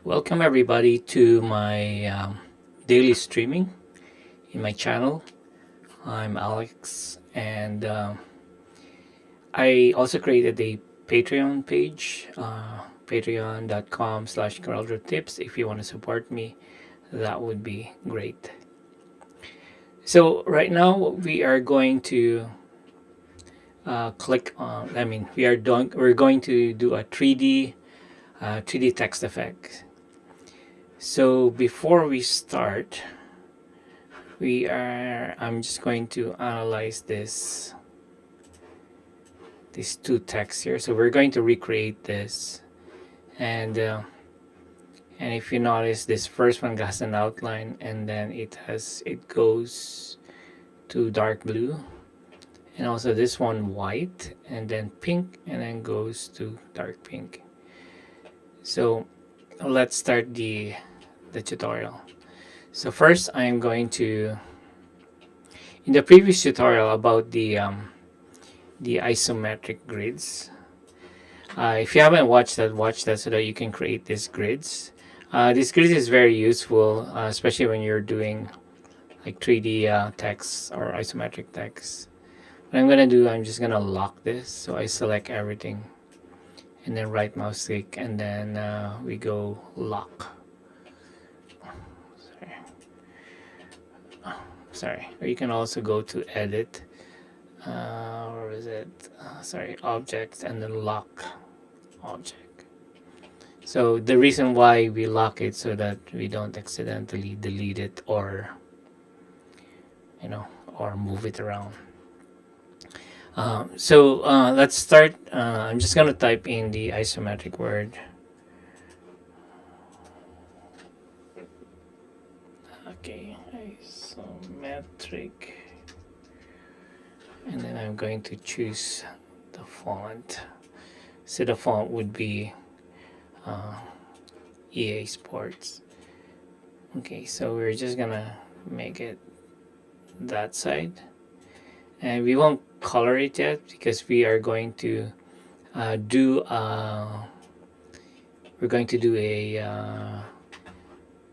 Welcome everybody to my daily streaming in my channel. I'm Alex, and I also created a Patreon page, patreon.com/CorelDRAW. If you want to support me, that would be great. So right now we are going to click on. We're going to do a 3D text effect. So before we start, I'm just going to analyze these two texts here. So we're going to recreate this, and if you notice, this first one has an outline, and then it goes to dark blue, and also this one white, and then pink, and then goes to dark pink. So let's start the tutorial. So first, I'm going to, in the previous tutorial about the isometric grids. If you haven't watched that, watch that so that you can create these grids. This grid is very useful, especially when you're doing like 3D text or isometric text. What I'm gonna do, I'm just gonna lock this. So I select everything, and then right mouse click, and then we go lock. Sorry. Or you can also go to edit. Where is it? Object, and then lock object. So the reason why we lock it so that we don't accidentally delete it or move it around. Let's start. I'm just gonna type in the isometric word. Okay, isometric. And then I'm going to choose the font. So the font would be EA Sports. Okay, so we're just gonna make it that side, and we won't color it yet because we are going to do a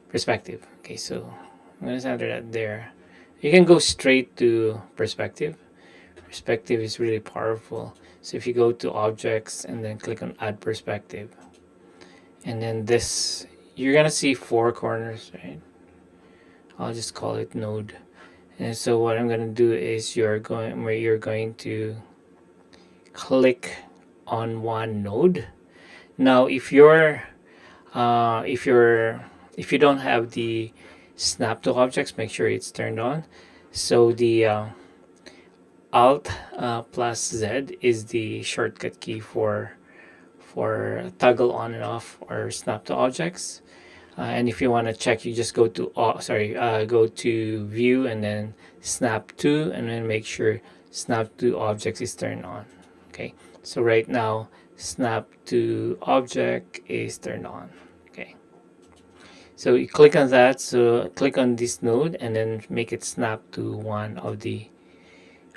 perspective. Okay, so I'm gonna center that there. You can go straight to perspective. Perspective is really powerful. So if you go to objects and then click on add perspective, and then this, you're gonna see four corners, right? I'll just call it node. And so what I'm gonna do is you're going to click on one node. Now if you don't have the snap to objects, make sure it's turned on. So the Alt plus Z is the shortcut key for toggle on and off or snap to objects. And if you want to check, you just go to go to view and then snap to, and then make sure snap to objects is turned on. Okay, so right now snap to object is turned on. Okay, so you click on that. So click on this node and then make it snap to one of the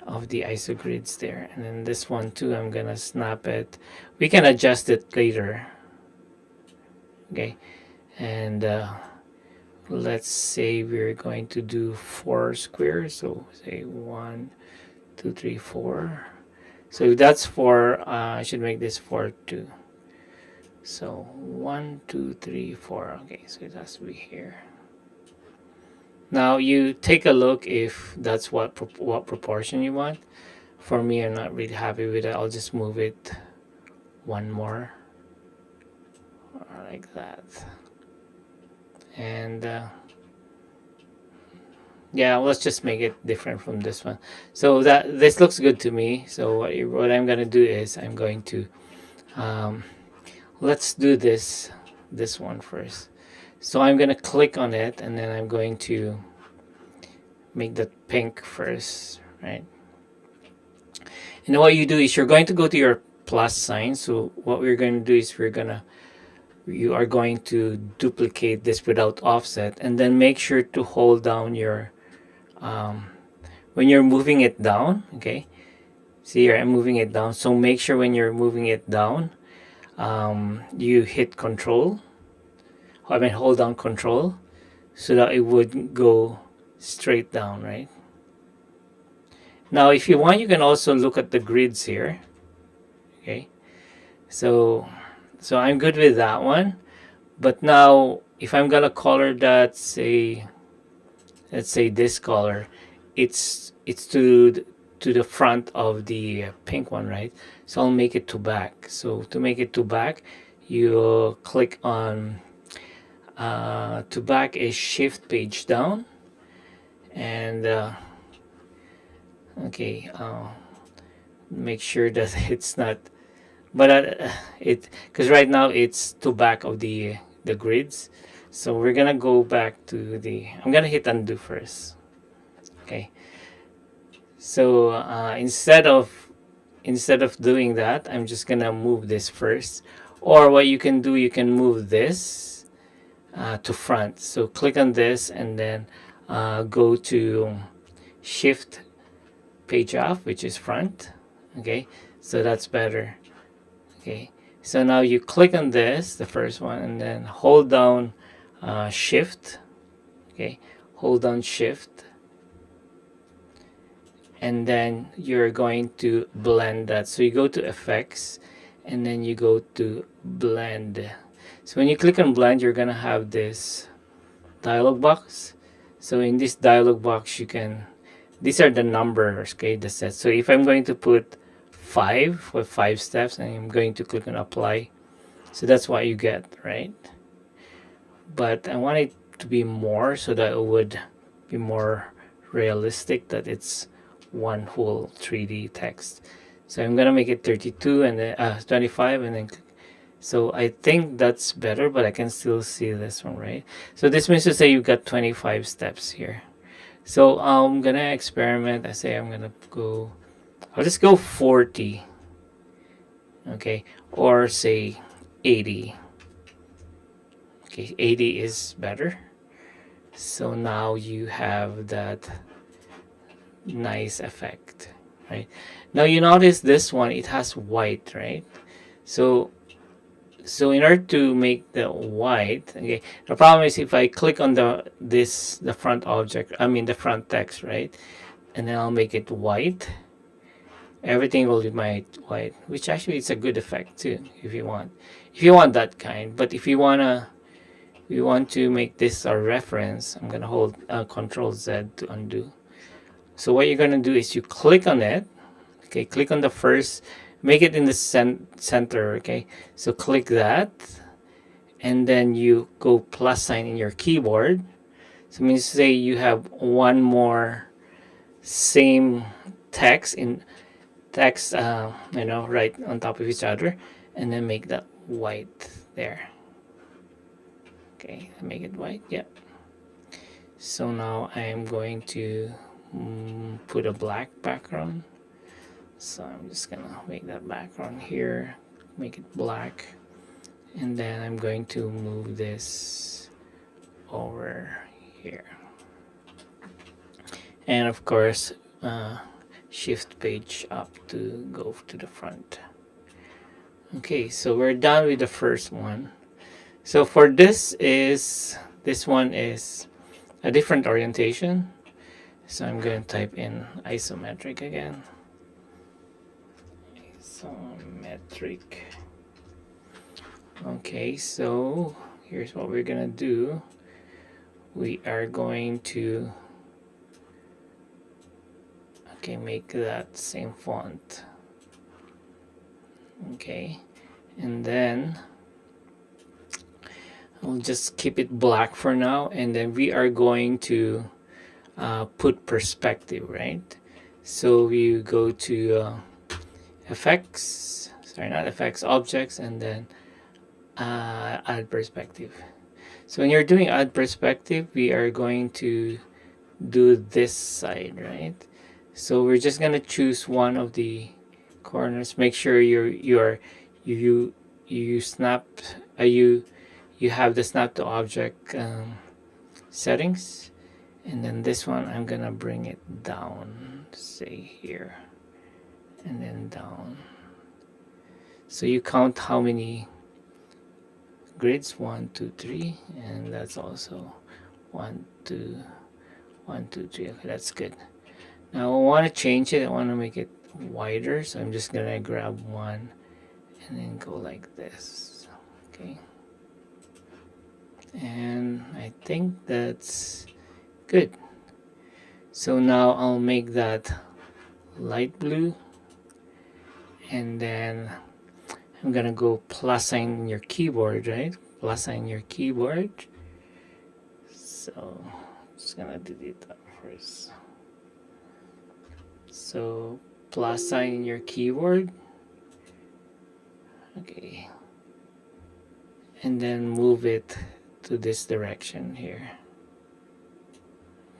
ISO grids there, and then this one too, I'm gonna snap it. We can adjust it later. Okay, and let's say we're going to do 4 squares. So say 1, 2, 3, 4. So if that's 4, I should make this 4 too. So 1, 2, 3, 4. Okay, so it has to be here. Now you take a look if that's what proportion you want. For me, I'm not really happy with it. I'll just move it one more, like that. And yeah, let's just make it different from this one. So this looks good to me. So what I'm gonna do is I'm going to let's do this one first. So I'm gonna click on it, and then I'm going to make that pink first, right? And what you do is you're going to go to your plus sign. So what we're going to do is you are going to duplicate this without offset, and then make sure to hold down your when you're moving it down. Okay, see here, I'm moving it down. So make sure when you're moving it down, you hit control, hold down Control so that it would go straight down, right? Now, if you want, you can also look at the grids here. Okay, so I'm good with that one. But now, if I'm gonna color that, say, let's say this color, it's to the front of the pink one, right? So I'll make it to back. So to make it to back, you click on to back is Shift page down, and okay, make sure that it's not, but it, because right now it's to back of the grids. So we're gonna go back to the, I'm gonna hit undo first. Okay, so instead of doing that, I'm just gonna move this first. Or what you can do, you can move this to front. So click on this and then go to Shift page off, which is front. Okay, so that's better. Okay, so now you click on this, the first one, and then hold down Shift. Okay, hold down Shift, and then you're going to blend that. So you go to Effects, and then you go to Blend. So when you click on Blend, you're gonna have this dialog box. So in this dialog box, you can, these are the numbers, okay, the set. So if I'm going to put 5 with 5 steps, and I'm going to click on Apply, so that's what you get, right? But I want it to be more, so that it would be more realistic, that it's one whole 3D text. So I'm gonna make it 32 and then 25, and then so I think that's better, but I can still see this one, right? So this means to say you've got 25 steps here. So I'm gonna experiment. I say I'm gonna go, I'll just go 40, okay, or say 80. Okay, 80 is better. So now you have that nice effect, right? Now you notice this one, it has white, right? So in order to make the white, okay, the problem is if I click on the front object, I mean the front text, right, and then I'll make it white, everything will be made white, which actually is a good effect too, if you want that kind. But if you want to make this a reference, I'm gonna hold Control Z to undo. So what you're gonna do is you click on it, okay, click on the first, make it in the center, okay, so click that, and then you go plus sign in your keyboard. So it means to say you have one more same text right on top of each other, and then make that white there. Okay, make it white. Yep. So now I am going to put a black background. So I'm just gonna make that background here, make it black, and then I'm going to move this over here, and of course Shift page up to go to the front. Okay, so we're done with the first one. So for this one is a different orientation. So I'm going to type in isometric again. Isometric. Okay, so here's what we're gonna do. We are going to make that same font. Okay, and then I'll just keep it black for now, and then we are going to put perspective, right? So you go to effects, objects, and then add perspective. So when you're doing add perspective, we are going to do this side, right? So we're just gonna choose one of the corners. Make sure you have the snap to object settings, and then this one I'm gonna bring it down, say here, and then down. So you count how many grids 1 2 3, and that's also 1 2 1 2 3. Okay, that's good. Now I want to change it. I want to make it wider, so I'm just gonna grab one and then go like this. Okay, and I think that's good. So now I'll make that light blue, and then I'm gonna go plus sign your keyboard, right? Plus sign your keyboard. So I'm just gonna delete that first. So plus sign your keyboard. Okay. And then move it to this direction here.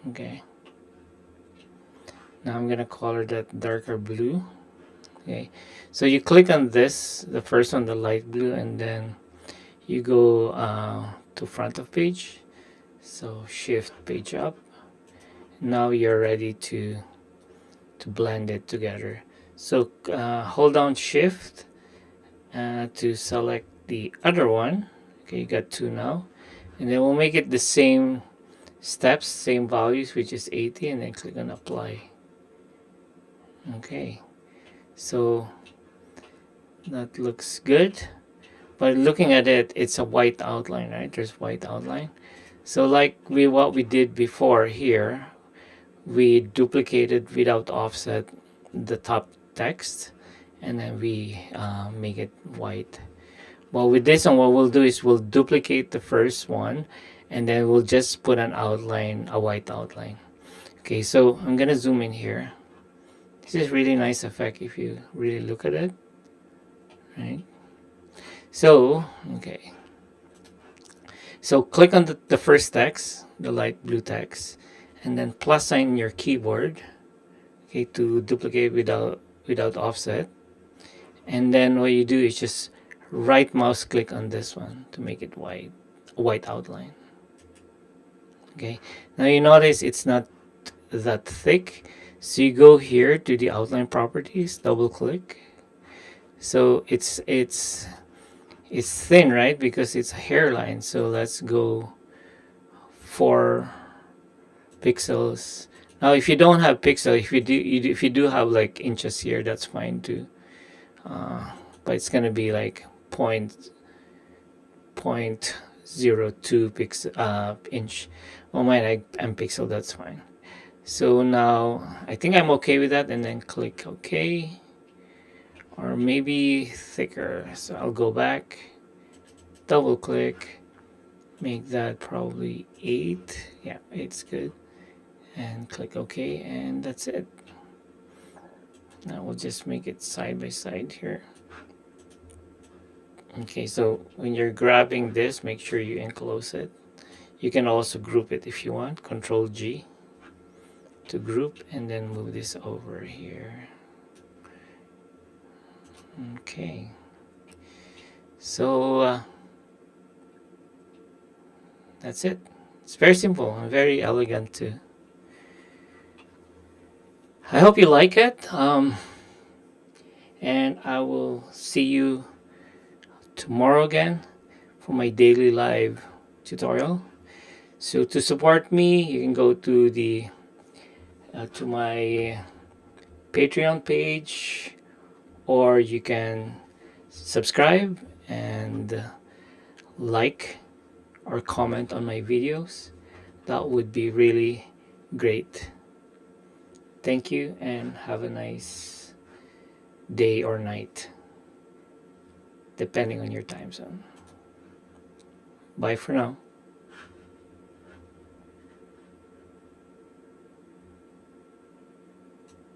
Okay. Now I'm gonna color that darker blue. Okay. So you click on this, the first one, the light blue, and then you go to front of page. So shift page up. Now you're ready to blend it together. So hold down shift to select the other one. Okay, you got two now, and then we'll make it the same steps, same values, which is 80, and then click on apply. Okay, so that looks good, but looking at it, it's a white outline, right? There's white outline. So like what we did before here, we duplicated without offset the top text, and then we make it white. Well, with this one, what we'll do is we'll duplicate the first one, and then we'll just put an outline, a white outline. Okay, so I'm gonna zoom in here. This is really nice effect if you really look at it, right? So, okay. So click on the first text, the light blue text, and then plus sign your keyboard, okay, to duplicate without offset. And then what you do is just right mouse click on this one to make it white outline. Okay, now you notice it's not that thick, so you go here to the outline properties, double click. So it's thin, right? Because it's a hairline. So let's go 4 pixels. Now if you don't have pixel, if you do have like inches here, that's fine too. But it's gonna be like 0.02 inch. Oh my, I'm pixel, that's fine. So now I think I'm okay with that, and then click OK. Or maybe thicker. So I'll go back, double click, make that probably 8. Yeah, 8's good. And click OK, and that's it. Now we'll just make it side by side here. Okay, so when you're grabbing this, make sure you enclose it. You can also group it if you want. Control G to group, and then move this over here. Okay, so that's it. It's very simple and very elegant too. I hope you like it, and I will see you tomorrow again for my daily live tutorial. So to support me, you can go to the to my Patreon page, or you can subscribe and like or comment on my videos. That would be really great. Thank you, and have a nice day or night, depending on your time zone. Bye for now.